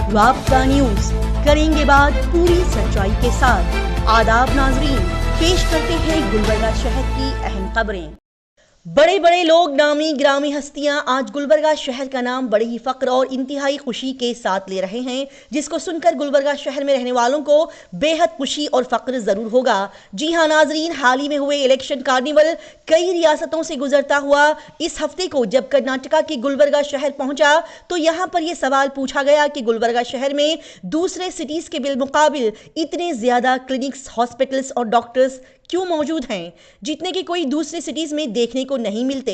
राब्ता न्यूज करेंगे बात पूरी सच्चाई के साथ। आदाब नाजरीन, पेश करते हैं गुलबर्गा शहर की अहम खबरें। बड़े बड़े लोग, नामी ग्रामी हस्तियां आज गुलबर्गा शहर का नाम बड़े ही फक्र और इंतहाई खुशी के साथ ले रहे हैं, जिसको सुनकर गुलबर्गा शहर में रहने वालों को बेहद खुशी और फक्र जरूर होगा। जी हां नाजरीन, हाल ही में हुए इलेक्शन कार्निवल कई रियासतों से गुजरता हुआ इस हफ्ते को जब कर्नाटका के गुलबर्गा शहर पहुंचा तो यहां पर यह सवाल पूछा गया कि गुलबर्गा शहर में दूसरे सिटीज के बिलमुकाबिल इतने ज्यादा क्लिनिक्स, हॉस्पिटल्स और डॉक्टर्स क्यों मौजूद हैं, जितने कि कोई दूसरे सिटीज में देखने को नहीं मिलते।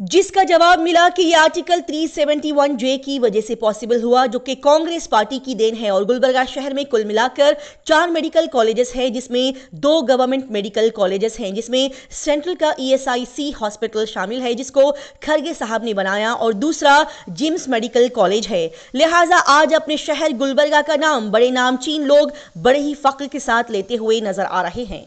जिसका जवाब मिला कि यह आर्टिकल 371J की वजह से पॉसिबल हुआ, जो कि कांग्रेस पार्टी की देन है। और गुलबर्गा शहर में कुल मिलाकर 4 मेडिकल कॉलेजेस हैं, जिसमें 2 गवर्नमेंट मेडिकल कॉलेजेस हैं, जिसमें सेंट्रल का ESIC हॉस्पिटल शामिल है, जिसको खरगे साहब ने बनाया, और दूसरा जिम्स मेडिकल कॉलेज है। लिहाजा आज अपने शहर गुलबर्गा का नाम बड़े नामचीन लोग बड़े ही फक्र के साथ लेते हुए नजर आ रहे हैं।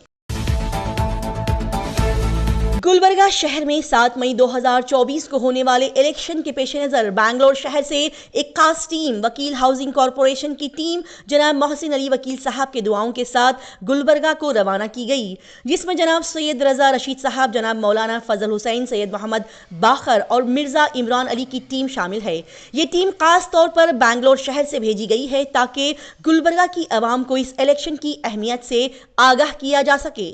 गुलबर्गा शहर में 7 मई 2024 को होने वाले इलेक्शन के पेश नजर बैंगलोर शहर से एक खास टीम, वकील हाउसिंग कॉरपोरेशन की टीम जनाब मोहसिन अली वकील साहब के दुआओं के साथ गुलबर्गा को रवाना की गई, जिसमें जनाब सैयद रजा रशीद साहब, जनाब मौलाना फजल हुसैन, सैयद मोहम्मद बाखर और मिर्जा इमरान अली की टीम शामिल है। ये टीम खास तौर पर बैंगलोर शहर से भेजी गई है ताकि गुलबर्गा की आवाम को इस इलेक्शन की अहमियत से आगाह किया जा सके।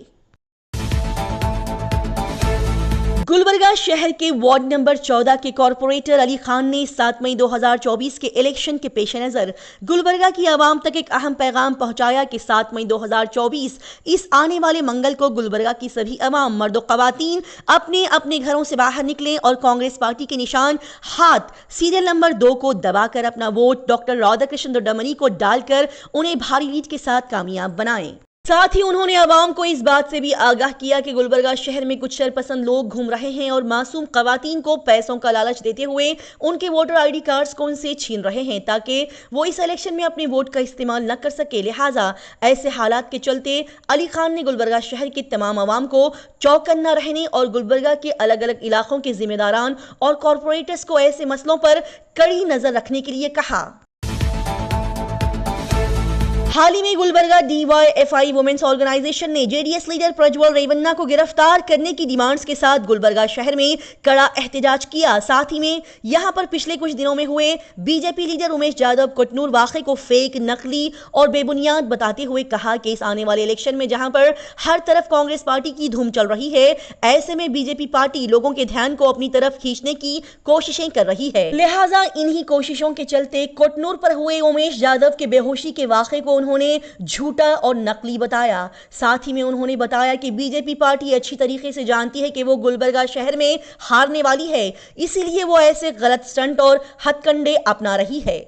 गुलबर्गा शहर के वार्ड नंबर 14 के कॉरपोरेटर अली खान ने 7 मई 2024 के इलेक्शन के पेश नजर गुलबर्गा की आवाम तक एक अहम पैगाम पहुंचाया कि 7 मई 2024 इस आने वाले मंगल को गुलबर्गा की सभी आवाम, मर्द और खवातीन अपने अपने घरों से बाहर निकलें और कांग्रेस पार्टी के निशान हाथ सीरियल नंबर 2 को दबाकर अपना वोट डॉक्टर राधाकृष्ण दोड्डामनी को डालकर उन्हें भारी लीड के साथ कामयाब बनाएं। साथ ही उन्होंने आवाम को इस बात से भी आगाह किया कि गुलबर्गा शहर में कुछ शरपसंद लोग घूम रहे हैं और मासूम खवातीन को पैसों का लालच देते हुए उनके वोटर ID कार्ड्स को उनसे छीन रहे हैं ताकि वो इस इलेक्शन में अपने वोट का इस्तेमाल न कर सके। लिहाजा ऐसे हालात के चलते अली खान ने गुलबर्गा शहर के तमाम आवाम को चौकन्ना रहने और गुलबर्गा के अलग अलग इलाकों के जिम्मेदारान और कॉरपोरेटर्स को ऐसे मसलों पर कड़ी नजर रखने के लिए कहा। हाल ही में गुलबर्गा DYFI वुमेन्स ऑर्गेनाइजेशन ने JDS लीडर प्रज्वल रेवन्ना को गिरफ्तार करने की डिमांड्स के साथ गुलबर्गा शहर में कड़ा एहतजाज किया। साथ ही में यहां पर पिछले कुछ दिनों में हुए BJP लीडर उमेश यादव कोटनूर वाक़े को फेक, नकली और बेबुनियाद बताते हुए कहा कि इस आने वाले इलेक्शन में जहां पर हर तरफ कांग्रेस पार्टी की धूम चल रही है, ऐसे में BJP पार्टी लोगों के ध्यान को अपनी तरफ खींचने की कोशिशें कर रही है। लिहाजा इन्हीं कोशिशों के चलते कोटनूर पर हुए उमेश यादव के बेहोशी के वाक़े को उन्होंने झूठा और नकली बताया। साथ ही में उन्होंने बताया कि BJP पार्टी अच्छी तरीके से जानती है कि वो गुलबर्गा शहर में हारने वाली है, इसीलिए वो ऐसे गलत स्टंट और हथकंडे अपना रही है।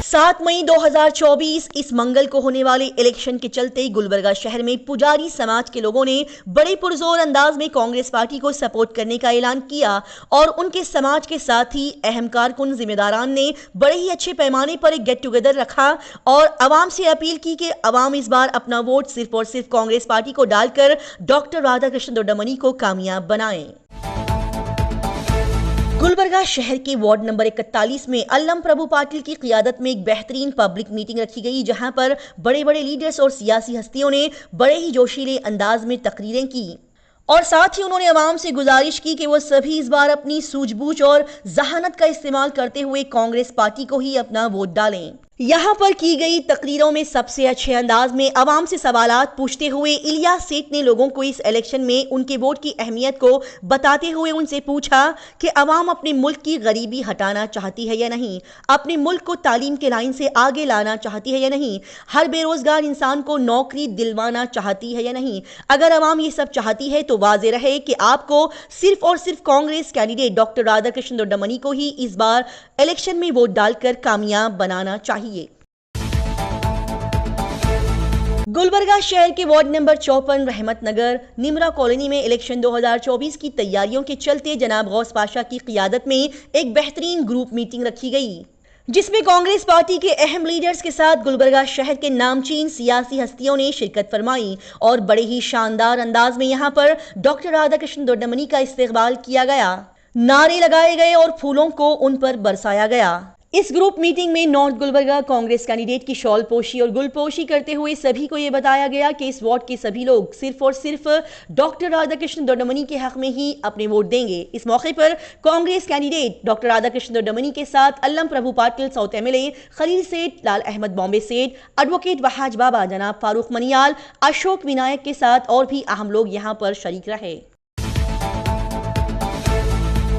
7 मई 2024 इस मंगल को होने वाले इलेक्शन के चलते गुलबर्गा शहर में पुजारी समाज के लोगों ने बड़े पुरजोर अंदाज में कांग्रेस पार्टी को सपोर्ट करने का ऐलान किया और उनके समाज के साथ ही अहम कारकुन जिम्मेदारान ने बड़े ही अच्छे पैमाने पर एक गेट टुगेदर रखा और आवाम से अपील की कि आवाम इस बार अपना वोट सिर्फ और सिर्फ कांग्रेस पार्टी को डालकर डॉक्टर राधाकृष्ण दोड्डामनी को कामयाब बनाएं। गुलबर्गा शहर के वार्ड नंबर 41 में अल्लम प्रभु पाटिल की क़ियादत में एक बेहतरीन पब्लिक मीटिंग रखी गई, जहां पर बड़े बड़े लीडर्स और सियासी हस्तियों ने बड़े ही जोशीले अंदाज में तकरीरें की और साथ ही उन्होंने आवाम से गुजारिश की कि वो सभी इस बार अपनी सूझबूझ और जहानत का इस्तेमाल करते हुए कांग्रेस पार्टी को ही अपना वोट डालें। यहां पर की गई तकरीरों में सबसे अच्छे अंदाज में आवाम से सवालात पूछते हुए इलियास सेठ ने लोगों को इस इलेक्शन में उनके वोट की अहमियत को बताते हुए उनसे पूछा कि आवाम अपने मुल्क की गरीबी हटाना चाहती है या नहीं, अपने मुल्क को तालीम के लाइन से आगे लाना चाहती है या नहीं, हर बेरोजगार इंसान को नौकरी दिलवाना चाहती है या नहीं। अगर आवाम ये सब चाहती है तो वाज़ेह रहे कि आपको सिर्फ और सिर्फ कांग्रेस कैंडिडेट डॉक्टर राधाकृष्ण दोड्डामनी को ही इस बार इलेक्शन में वोट डालकर कामयाब बनाना चाहिए। गुलबर्गा शहर के वार्ड नंबर 54 रहमत नगर निमरा कॉलोनी में इलेक्शन 2024 की तैयारियों के चलते जनाब गौस पाशा की क़ियादत में एक बेहतरीन ग्रुप मीटिंग रखी गई, जिसमें कांग्रेस पार्टी के अहम लीडर्स के साथ गुलबर्गा शहर के नामचीन सियासी हस्तियों ने शिरकत फरमाई और बड़े ही शानदार अंदाज में यहां पर डॉक्टर राधाकृष्ण दोड्डामनी का इस्तकबाल किया गया। नारे लगाए गए और फूलों को उन पर बरसाया गया। इस ग्रुप मीटिंग में नॉर्थ गुलबर्गा कांग्रेस कैंडिडेट की शॉल पोशी और गुलपोशी करते हुए सभी को यह बताया गया कि इस वार्ड के सभी लोग सिर्फ और सिर्फ डॉक्टर राधाकृष्ण दोड्डमनी के हक में ही अपने वोट देंगे। इस मौके पर कांग्रेस कैंडिडेट डॉक्टर राधाकृष्ण दोड्डमनी के साथ अल्लम प्रभु पाटिल साउथ एमएलए, खलील सेठ, लाल अहमद बॉम्बे सेठ, एडवोकेट वहाज बाबा, जनाब फारूक मनियाल, अशोक विनायक के साथ और भी अहम लोग यहां पर शरीक रहे।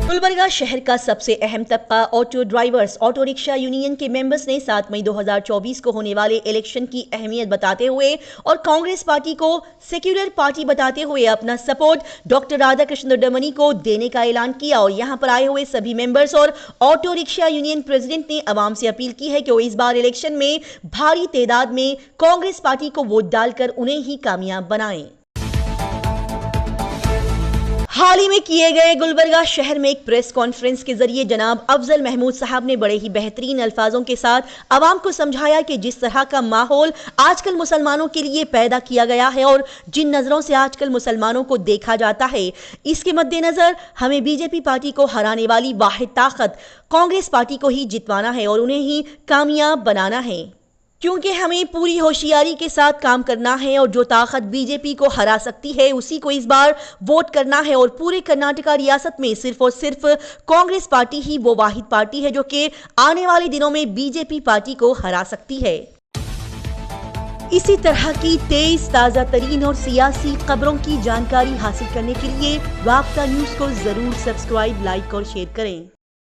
गुलबर्गा शहर का सबसे अहम तबका auto drivers auto rickshaw union के मेंबर्स ने 7 मई 2024 को होने वाले इलेक्शन की अहमियत बताते हुए और कांग्रेस पार्टी को सेक्युलर पार्टी बताते हुए अपना सपोर्ट डॉक्टर राधाकृष्ण दोड्डमनी को देने का ऐलान किया। और यहां पर आए हुए सभी मेंबर्स और ऑटो रिक्शा यूनियन प्रेसिडेंट ने आवाम से अपील की है कि वो इस बार इलेक्शन में भारी तादाद में कांग्रेस पार्टी को वोट डालकर उन्हें ही कामयाब बनाएं। हाल ही में किए गए गुलबर्गा शहर में एक प्रेस कॉन्फ्रेंस के जरिए जनाब अफजल महमूद साहब ने बड़े ही बेहतरीन अल्फाजों के साथ आवाम को समझाया कि जिस तरह का माहौल आजकल मुसलमानों के लिए पैदा किया गया है और जिन नजरों से आजकल मुसलमानों को देखा जाता है, इसके मद्देनजर हमें बीजेपी पार्टी को हराने वाली वाहिद ताकत कांग्रेस पार्टी को ही जितवाना है और उन्हें ही कामयाब बनाना है, क्योंकि हमें पूरी होशियारी के साथ काम करना है और जो ताकत बीजेपी को हरा सकती है उसी को इस बार वोट करना है। और पूरे कर्नाटका रियासत में सिर्फ और सिर्फ कांग्रेस पार्टी ही वो वाहिद पार्टी है जो कि आने वाले दिनों में बीजेपी पार्टी को हरा सकती है। इसी तरह की तेज ताज़ा तरीन और सियासी खबरों की जानकारी हासिल करने के लिए राब्ता न्यूज़ को जरूर सब्सक्राइब, लाइक और शेयर करें।